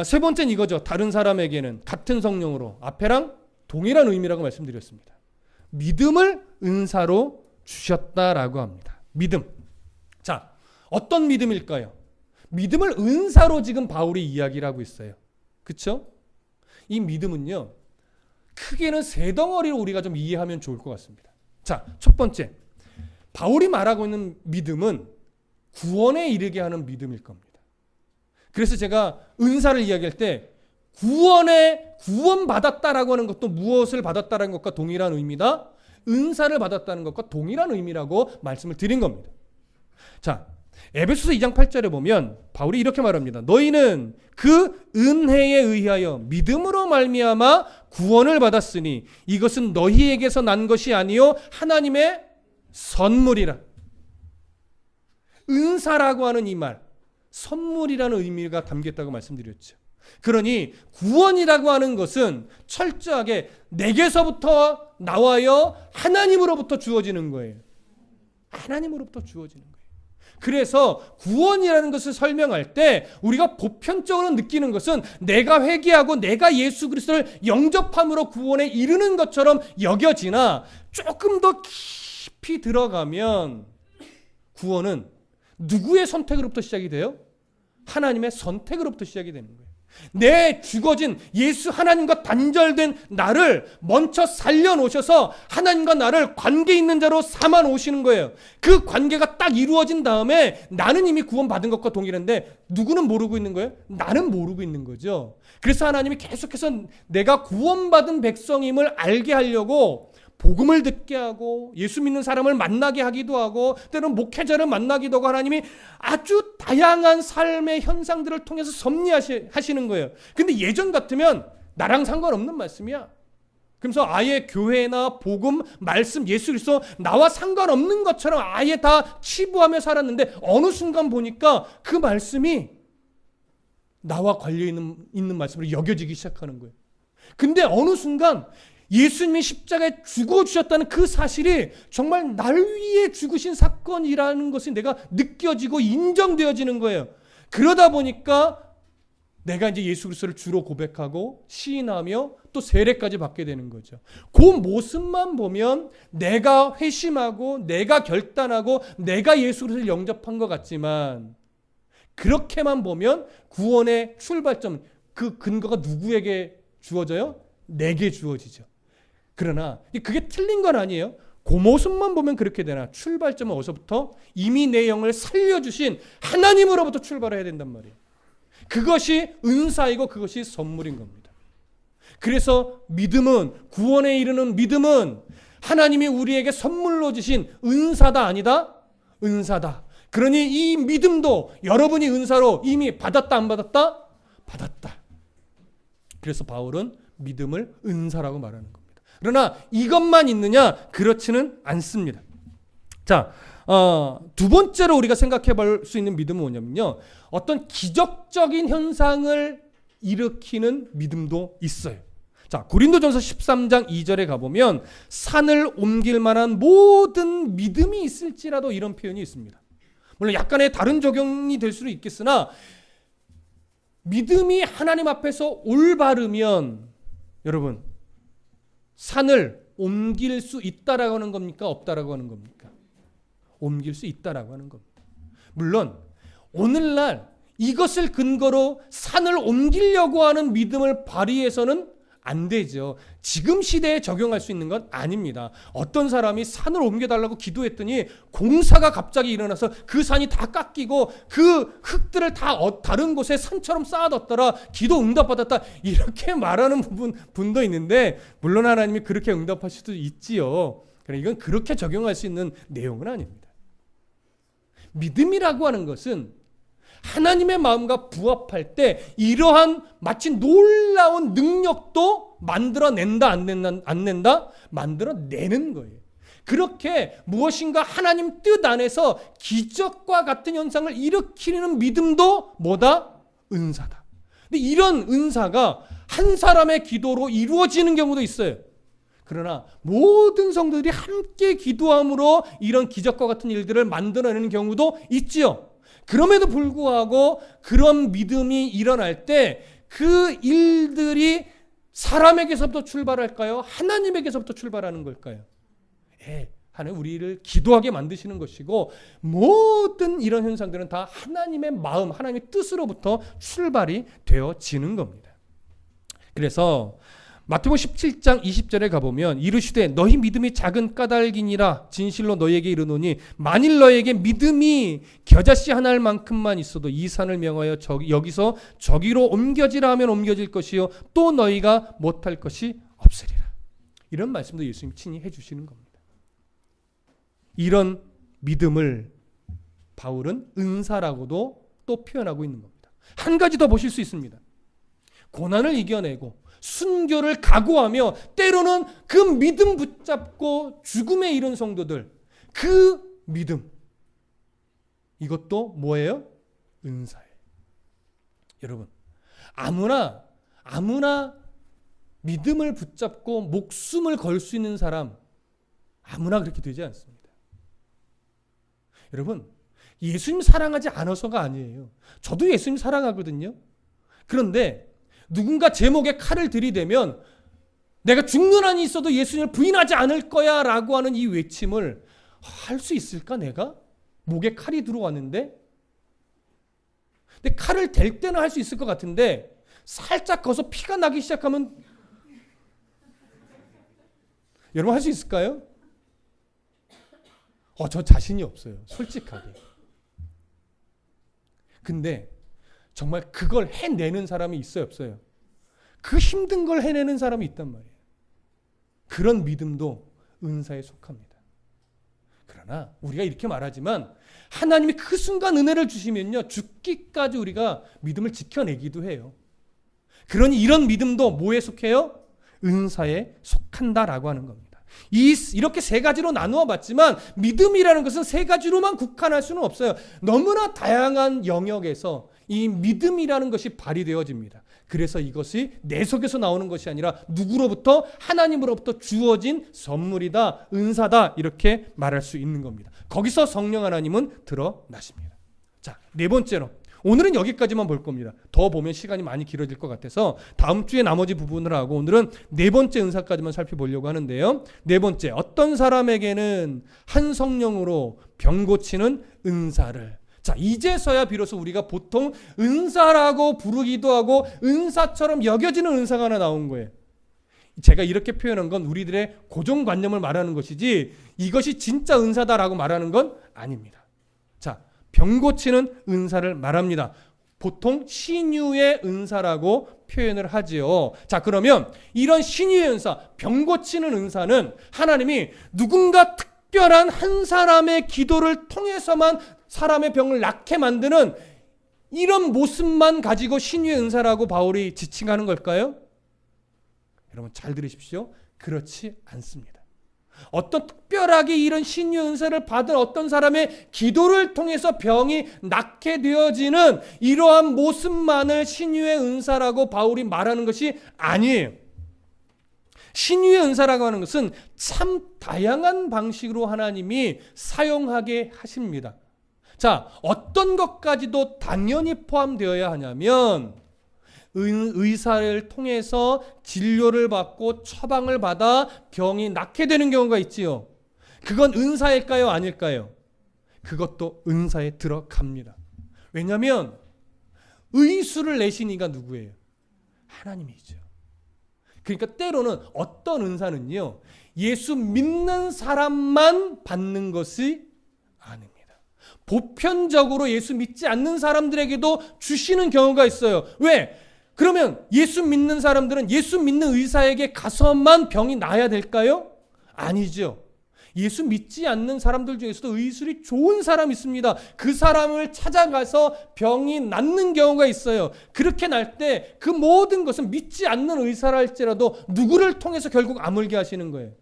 세 번째는 이거죠. 다른 사람에게는 같은 성령으로. 앞에랑 동일한 의미라고 말씀드렸습니다. 믿음을 은사로 주셨다라고 합니다. 믿음. 자, 어떤 믿음일까요? 믿음을 은사로 지금 바울이 이야기를 하고 있어요. 그렇죠? 이 믿음은요, 크게는 세 덩어리로 우리가 좀 이해하면 좋을 것 같습니다. 자, 첫 번째, 바울이 말하고 있는 믿음은 구원에 이르게 하는 믿음일 겁니다. 그래서 제가 은사를 이야기할 때 구원받았다라고 하는 것도 무엇을 받았다라는 것과 동일한 의미다, 은사를 받았다는 것과 동일한 의미라고 말씀을 드린 겁니다. 자, 에베소서 2장 8절에 보면 바울이 이렇게 말합니다. 너희는 그 은혜에 의하여 믿음으로 말미암아 구원을 받았으니 이것은 너희에게서 난 것이 아니요 하나님의 선물이라. 은사라고 하는 이 말, 선물이라는 의미가 담겼다고 말씀드렸죠. 그러니 구원이라고 하는 것은 철저하게 내게서부터 나와요 하나님으로부터 주어지는 거예요. 하나님으로부터 주어지는 거예요. 그래서 구원이라는 것을 설명할 때 우리가 보편적으로 느끼는 것은 내가 회개하고 내가 예수 그리스도를 영접함으로 구원에 이르는 것처럼 여겨지나, 조금 더 깊이 들어가면 구원은 누구의 선택으로부터 시작이 돼요? 하나님의 선택으로부터 시작이 되는 거예요. 내 죽어진 예수 하나님과 단절된 나를 먼저 살려놓으셔서 하나님과 나를 관계 있는 자로 삼아 놓으시는 거예요. 그 관계가 딱 이루어진 다음에 나는 이미 구원받은 것과 동일한데 누구는 모르고 있는 거예요? 나는 모르고 있는 거죠. 그래서 하나님이 계속해서 내가 구원받은 백성임을 알게 하려고 복음을 듣게 하고 예수 믿는 사람을 만나게 하기도 하고 때로는 목회자를 만나기도 하고 하나님이 아주 다양한 삶의 현상들을 통해서 섭리하시는 거예요. 근데 예전 같으면 나랑 상관없는 말씀이야. 그래서 아예 교회나 복음, 말씀, 예수 그리스도 나와 상관없는 것처럼 아예 다 치부하며 살았는데 어느 순간 보니까 그 말씀이 나와 관련 있는 말씀으로 여겨지기 시작하는 거예요. 근데 어느 순간 예수님이 십자가에 죽어주셨다는 그 사실이 정말 날 위해 죽으신 사건이라는 것이 내가 느껴지고 인정되어지는 거예요. 그러다 보니까 내가 이제 예수 그리스도를 주로 고백하고 시인하며 또 세례까지 받게 되는 거죠. 그 모습만 보면 내가 회심하고 내가 결단하고 내가 예수 그리스도를 영접한 것 같지만 그렇게만 보면 구원의 출발점, 그 근거가 누구에게 주어져요? 내게 주어지죠. 그러나 그게 틀린 건 아니에요. 그 모습만 보면 그렇게 되나 출발점은 어디서부터? 이미 내 영을 살려주신 하나님으로부터 출발해야 된단 말이에요. 그것이 은사이고 그것이 선물인 겁니다. 그래서 믿음은, 구원에 이르는 믿음은 하나님이 우리에게 선물로 주신 은사다 아니다? 은사다. 그러니 이 믿음도 여러분이 은사로 이미 받았다 안 받았다? 받았다. 그래서 바울은 믿음을 은사라고 말하는 겁니다. 그러나 이것만 있느냐? 그렇지는 않습니다. 자, 두 번째로 우리가 생각해 볼 수 있는 믿음은 뭐냐면요. 어떤 기적적인 현상을 일으키는 믿음도 있어요. 자, 고린도전서 13장 2절에 가보면 산을 옮길 만한 모든 믿음이 있을지라도 이런 표현이 있습니다. 물론 약간의 다른 적용이 될 수도 있겠으나 믿음이 하나님 앞에서 올바르면 여러분 산을 옮길 수 있다라고 하는 겁니까? 없다라고 하는 겁니까? 옮길 수 있다라고 하는 겁니다. 물론 오늘날 이것을 근거로 산을 옮기려고 하는 믿음을 발휘해서는 안 되죠. 지금 시대에 적용할 수 있는 건 아닙니다. 어떤 사람이 산을 옮겨달라고 기도했더니 공사가 갑자기 일어나서 그 산이 다 깎이고 그 흙들을 다 다른 곳에 산처럼 쌓아뒀더라. 기도 응답받았다. 이렇게 말하는 분도 있는데 물론 하나님이 그렇게 응답할 수도 있지요. 그러나 이건 그렇게 적용할 수 있는 내용은 아닙니다. 믿음이라고 하는 것은 하나님의 마음과 부합할 때 이러한 마치 놀라운 능력도 만들어낸다 안 낸다? 만들어내는 거예요. 그렇게 무엇인가 하나님 뜻 안에서 기적과 같은 현상을 일으키는 믿음도 뭐다? 은사다. 근데 이런 은사가 한 사람의 기도로 이루어지는 경우도 있어요. 그러나 모든 성도들이 함께 기도함으로 이런 기적과 같은 일들을 만들어내는 경우도 있지요. 그럼에도 불구하고 그런 믿음이 일어날 때 그 일들이 사람에게서부터 출발할까요? 하나님에게서부터 출발하는 걸까요? 하나님 우리를 기도하게 만드시는 것이고 모든 이런 현상들은 다 하나님의 마음, 하나님의 뜻으로부터 출발이 되어지는 겁니다. 그래서 마태복음 17장 20절에 가보면 이르시되 너희 믿음이 작은 까닭이니라 진실로 너희에게 이르노니 만일 너희에게 믿음이 겨자씨 하나만큼만 있어도 이 산을 명하여 여기서 저기로 옮겨지라 하면 옮겨질 것이요 또 너희가 못할 것이 없으리라. 이런 말씀도 예수님이 친히 해주시는 겁니다. 이런 믿음을 바울은 은사라고도 또 표현하고 있는 겁니다. 한 가지 더 보실 수 있습니다. 고난을 이겨내고 순교를 각오하며 때로는 그 믿음 붙잡고 죽음에 이른 성도들, 그 믿음, 이것도 뭐예요? 은사예요. 여러분, 아무나 믿음을 붙잡고 목숨을 걸 수 있는 사람 아무나 그렇게 되지 않습니다. 여러분, 예수님 사랑하지 않아서가 아니에요. 저도 예수님 사랑하거든요. 그런데 누군가 제 목에 칼을 들이대면 내가 죽는 한이 있어도 예수님을 부인하지 않을 거야 라고 하는 이 외침을 할 수 있을까 내가? 목에 칼이 들어왔는데? 근데 칼을 댈 때는 할 수 있을 것 같은데 살짝 거서 피가 나기 시작하면 여러분 할 수 있을까요? 저 자신이 없어요. 솔직하게. 근데 정말 그걸 해내는 사람이 있어요, 없어요? 그 힘든 걸 해내는 사람이 있단 말이에요. 그런 믿음도 은사에 속합니다. 그러나 우리가 이렇게 말하지만 하나님이 그 순간 은혜를 주시면요, 죽기까지 우리가 믿음을 지켜내기도 해요. 그러니 이런 믿음도 뭐에 속해요? 은사에 속한다라고 하는 겁니다. 이렇게 세 가지로 나누어 봤지만 믿음이라는 것은 세 가지로만 국한할 수는 없어요. 너무나 다양한 영역에서 이 믿음이라는 것이 발휘되어집니다. 그래서 이것이 내 속에서 나오는 것이 아니라 누구로부터? 하나님으로부터 주어진 선물이다, 은사다, 이렇게 말할 수 있는 겁니다. 거기서 성령 하나님은 드러나십니다. 자, 네 번째로, 오늘은 여기까지만 볼 겁니다. 더 보면 시간이 많이 길어질 것 같아서 다음 주에 나머지 부분을 하고 오늘은 네 번째 은사까지만 살펴보려고 하는데요. 네 번째, 어떤 사람에게는 한 성령으로 병 고치는 은사를. 자, 이제서야 비로소 우리가 보통 은사라고 부르기도 하고 은사처럼 여겨지는 은사가 하나 나온 거예요. 제가 이렇게 표현한 건 우리들의 고정관념을 말하는 것이지 이것이 진짜 은사다라고 말하는 건 아닙니다. 자, 병 고치는 은사를 말합니다. 보통 신유의 은사라고 표현을 하지요. 자, 그러면 이런 신유의 은사, 병 고치는 은사는 하나님이 누군가 특별한 한 사람의 기도를 통해서만 사람의 병을 낫게 만드는 이런 모습만 가지고 신유의 은사라고 바울이 지칭하는 걸까요? 여러분 잘 들으십시오. 그렇지 않습니다. 어떤 특별하게 이런 신유의 은사를 받은 어떤 사람의 기도를 통해서 병이 낫게 되어지는 이러한 모습만을 신유의 은사라고 바울이 말하는 것이 아니에요. 신유의 은사라고 하는 것은 참 다양한 방식으로 하나님이 사용하게 하십니다. 자, 어떤 것까지도 당연히 포함되어야 하냐면 의사를 통해서 진료를 받고 처방을 받아 병이 낫게 되는 경우가 있지요. 그건 은사일까요? 아닐까요? 그것도 은사에 들어갑니다. 왜냐하면 의수를 내신 이가 누구예요? 하나님이죠. 그러니까 때로는 어떤 은사는요, 예수 믿는 사람만 받는 것이 아닙니다. 보편적으로 예수 믿지 않는 사람들에게도 주시는 경우가 있어요. 왜? 그러면 예수 믿는 사람들은 예수 믿는 의사에게 가서만 병이 나아야 될까요? 아니죠. 예수 믿지 않는 사람들 중에서도 의술이 좋은 사람이 있습니다. 그 사람을 찾아가서 병이 낫는 경우가 있어요. 그렇게 날 때 그 모든 것은 믿지 않는 의사라 할지라도 누구를 통해서 결국 아물게 하시는 거예요.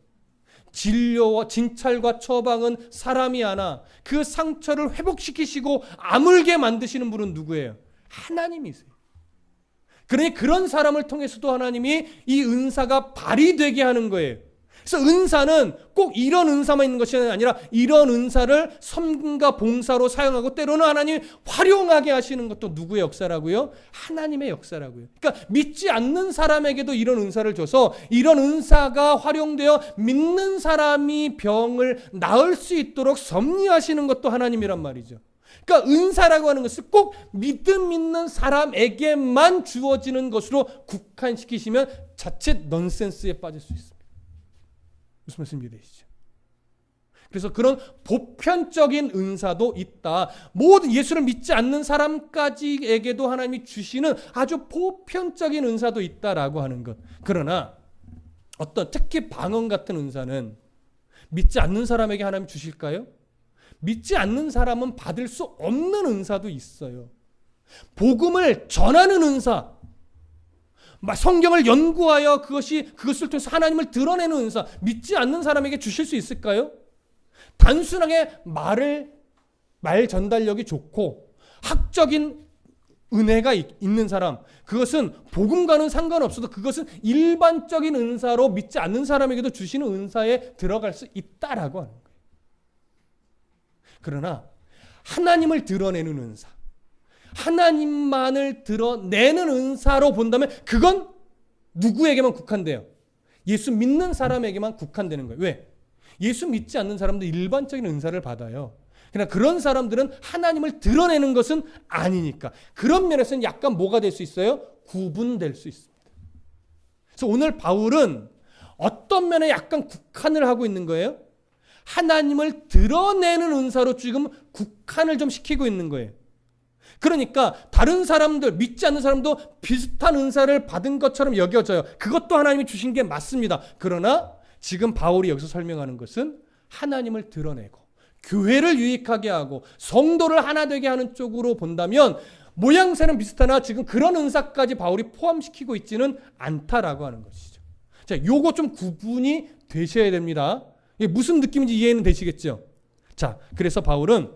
진료와 진찰과 처방은 사람이 하나, 그 상처를 회복시키시고 아물게 만드시는 분은 누구예요? 하나님이세요. 그러니 그런 사람을 통해서도 하나님이 이 은사가 발휘되게 하는 거예요. 그래서 은사는 꼭 이런 은사만 있는 것이 아니라 이런 은사를 섬김과 봉사로 사용하고 때로는 하나님이 활용하게 하시는 것도 누구의 역사라고요? 하나님의 역사라고요. 그러니까 믿지 않는 사람에게도 이런 은사를 줘서 이런 은사가 활용되어 믿는 사람이 병을 나을 수 있도록 섭리하시는 것도 하나님이란 말이죠. 그러니까 은사라고 하는 것을 꼭 믿음 있는 사람에게만 주어지는 것으로 국한시키시면 자칫 넌센스에 빠질 수 있습니다. 무슨 말씀이 되시죠? 그래서 그런 보편적인 은사도 있다. 모든 예수를 믿지 않는 사람까지에게도 하나님이 주시는 아주 보편적인 은사도 있다라고 하는 것. 그러나 어떤 특히 방언 같은 은사는 믿지 않는 사람에게 하나님이 주실까요? 믿지 않는 사람은 받을 수 없는 은사도 있어요. 복음을 전하는 은사, 성경을 연구하여 그것을 통해서 하나님을 드러내는 은사, 믿지 않는 사람에게 주실 수 있을까요? 단순하게 말 전달력이 좋고 학적인 은혜가 있는 사람, 그것은 복음과는 상관없어도 그것은 일반적인 은사로 믿지 않는 사람에게도 주시는 은사에 들어갈 수 있다라고 하는 거예요. 그러나 하나님을 드러내는 은사, 하나님만을 드러내는 은사로 본다면 그건 누구에게만 국한돼요? 예수 믿는 사람에게만 국한되는 거예요. 왜? 예수 믿지 않는 사람도 일반적인 은사를 받아요. 그러나 그런 사람들은 하나님을 드러내는 것은 아니니까. 그런 면에서는 약간 뭐가 될 수 있어요? 구분될 수 있습니다. 그래서 오늘 바울은 어떤 면에 약간 국한을 하고 있는 거예요? 하나님을 드러내는 은사로 지금 국한을 좀 시키고 있는 거예요. 그러니까 다른 사람들, 믿지 않는 사람도 비슷한 은사를 받은 것처럼 여겨져요. 그것도 하나님이 주신 게 맞습니다. 그러나 지금 바울이 여기서 설명하는 것은 하나님을 드러내고 교회를 유익하게 하고 성도를 하나 되게 하는 쪽으로 본다면 모양새는 비슷하나 지금 그런 은사까지 바울이 포함시키고 있지는 않다라고 하는 것이죠. 자, 요거 좀 구분이 되셔야 됩니다. 이게 무슨 느낌인지 이해는 되시겠죠? 자, 그래서 바울은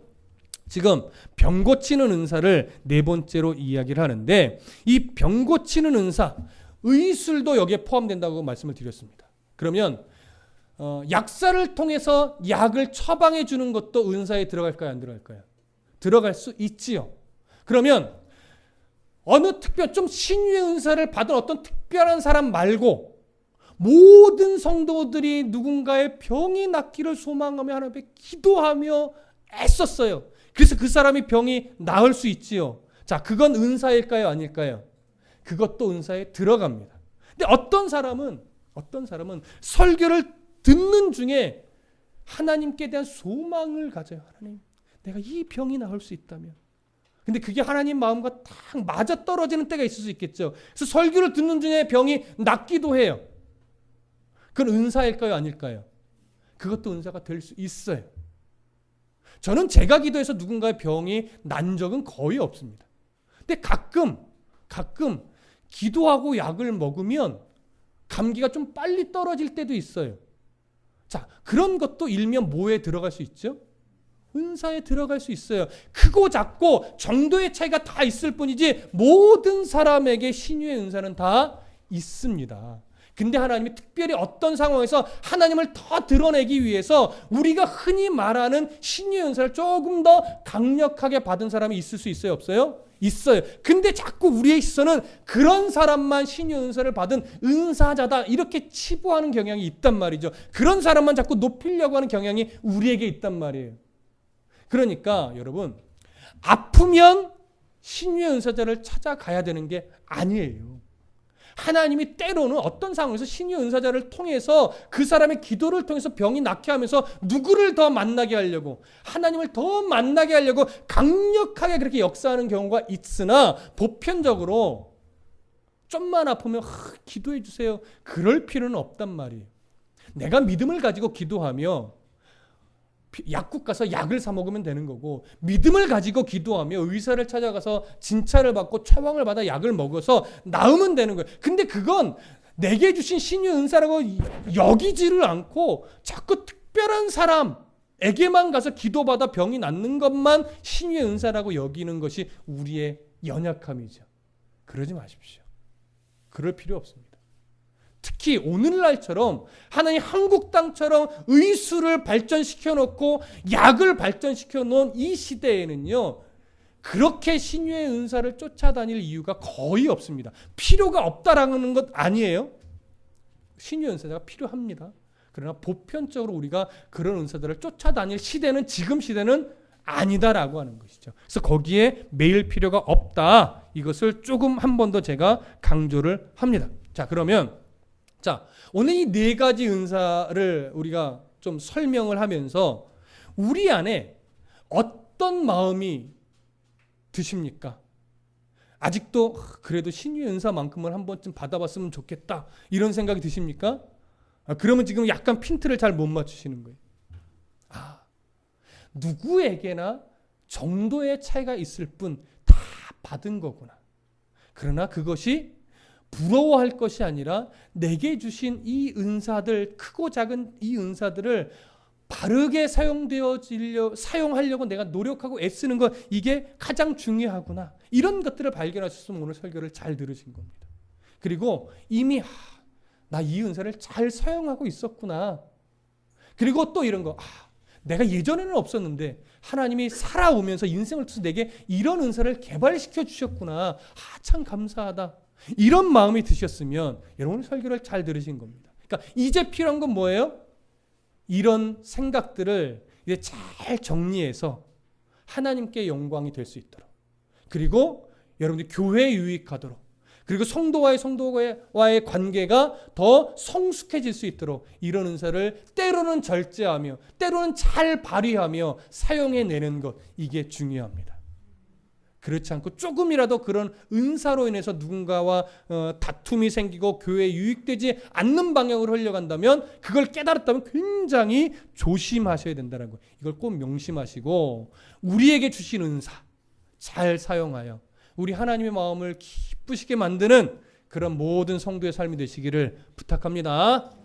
지금 병 고치는 은사를 네 번째로 이야기를 하는데 이 병 고치는 은사, 의술도 여기에 포함된다고 말씀을 드렸습니다. 그러면 약사를 통해서 약을 처방해 주는 것도 은사에 들어갈까요? 안 들어갈까요? 들어갈 수 있지요. 그러면 어느 좀 신유의 은사를 받은 어떤 특별한 사람 말고 모든 성도들이 누군가의 병이 낫기를 소망하며 하나님께 기도하며 애썼어요. 그래서 그 사람이 병이 나을 수 있지요. 자, 그건 은사일까요? 아닐까요? 그것도 은사에 들어갑니다. 근데 어떤 사람은 설교를 듣는 중에 하나님께 대한 소망을 가져요. 하나님, 내가 이 병이 나을 수 있다면. 근데 그게 하나님 마음과 딱 맞아 떨어지는 때가 있을 수 있겠죠. 그래서 설교를 듣는 중에 병이 낫기도 해요. 그건 은사일까요? 아닐까요? 그것도 은사가 될 수 있어요. 저는 제가 기도해서 누군가의 병이 난 적은 거의 없습니다. 근데 가끔 기도하고 약을 먹으면 감기가 좀 빨리 떨어질 때도 있어요. 자, 그런 것도 일면 뭐에 들어갈 수 있죠? 은사에 들어갈 수 있어요. 크고 작고 정도의 차이가 다 있을 뿐이지 모든 사람에게 신유의 은사는 다 있습니다. 근데 하나님이 특별히 어떤 상황에서 하나님을 더 드러내기 위해서 우리가 흔히 말하는 신유의 은사를 조금 더 강력하게 받은 사람이 있을 수 있어요? 없어요? 있어요. 근데 자꾸 우리의 시선은 그런 사람만 신유의 은사를 받은 은사자다 이렇게 치부하는 경향이 있단 말이죠. 그런 사람만 자꾸 높이려고 하는 경향이 우리에게 있단 말이에요. 그러니까 여러분, 아프면 신유의 은사자를 찾아가야 되는 게 아니에요. 하나님이 때로는 어떤 상황에서 신유의 은사자를 통해서 그 사람의 기도를 통해서 병이 낫게 하면서 누구를 더 만나게 하려고, 하나님을 더 만나게 하려고 강력하게 그렇게 역사하는 경우가 있으나 보편적으로 좀만 아프면 기도해 주세요, 그럴 필요는 없단 말이에요. 내가 믿음을 가지고 기도하며 약국 가서 약을 사 먹으면 되는 거고, 믿음을 가지고 기도하며 의사를 찾아가서 진찰을 받고 처방을 받아 약을 먹어서 나으면 되는 거예요. 근데 그건 내게 주신 신유의 은사라고 여기지를 않고 자꾸 특별한 사람에게만 가서 기도받아 병이 낫는 것만 신유의 은사라고 여기는 것이 우리의 연약함이죠. 그러지 마십시오. 그럴 필요 없습니다. 특히 오늘날처럼 하나님 한국 땅처럼 의술을 발전시켜 놓고 약을 발전시켜 놓은 이 시대에는요, 그렇게 신유의 은사를 쫓아다닐 이유가 거의 없습니다. 필요가 없다라는 것 아니에요. 신유의 은사가 필요합니다. 그러나 보편적으로 우리가 그런 은사들을 쫓아다닐 시대는, 지금 시대는 아니다라고 하는 것이죠. 그래서 거기에 매일 필요가 없다, 이것을 조금 한 번 더 제가 강조를 합니다. 자, 그러면 오늘 이 네 가지 은사를 우리가 좀 설명을 하면서 우리 안에 어떤 마음이 드십니까? 아직도 그래도 신유의 은사만큼은 한 번쯤 받아봤으면 좋겠다, 이런 생각이 드십니까? 그러면 지금 약간 핀트를 잘 못 맞추시는 거예요. 누구에게나 정도의 차이가 있을 뿐 다 받은 거구나. 그러나 그것이 부러워할 것이 아니라 내게 주신 이 은사들, 크고 작은 이 은사들을 바르게 사용하려고 내가 노력하고 애쓰는 것, 이게 가장 중요하구나. 이런 것들을 발견하셨으면 오늘 설교를 잘 들으신 겁니다. 그리고 이미 나 이 은사를 잘 사용하고 있었구나. 그리고 또 이런 거, 내가 예전에는 없었는데 하나님이 살아오면서 인생을 통해서 내게 이런 은사를 개발시켜 주셨구나. 참 감사하다. 이런 마음이 드셨으면 여러분 설교를 잘 들으신 겁니다. 그러니까 이제 필요한 건 뭐예요? 이런 생각들을 이제 잘 정리해서 하나님께 영광이 될 수 있도록, 그리고 여러분들 교회에 유익하도록, 그리고 성도와의 관계가 더 성숙해질 수 있도록 이런 은사를 때로는 절제하며 때로는 잘 발휘하며 사용해내는 것, 이게 중요합니다. 그렇지 않고 조금이라도 그런 은사로 인해서 누군가와 다툼이 생기고 교회에 유익되지 않는 방향으로 흘러간다면, 그걸 깨달았다면 굉장히 조심하셔야 된다는 거예요. 이걸 꼭 명심하시고 우리에게 주신 은사 잘 사용하여 우리 하나님의 마음을 기쁘시게 만드는 그런 모든 성도의 삶이 되시기를 부탁합니다.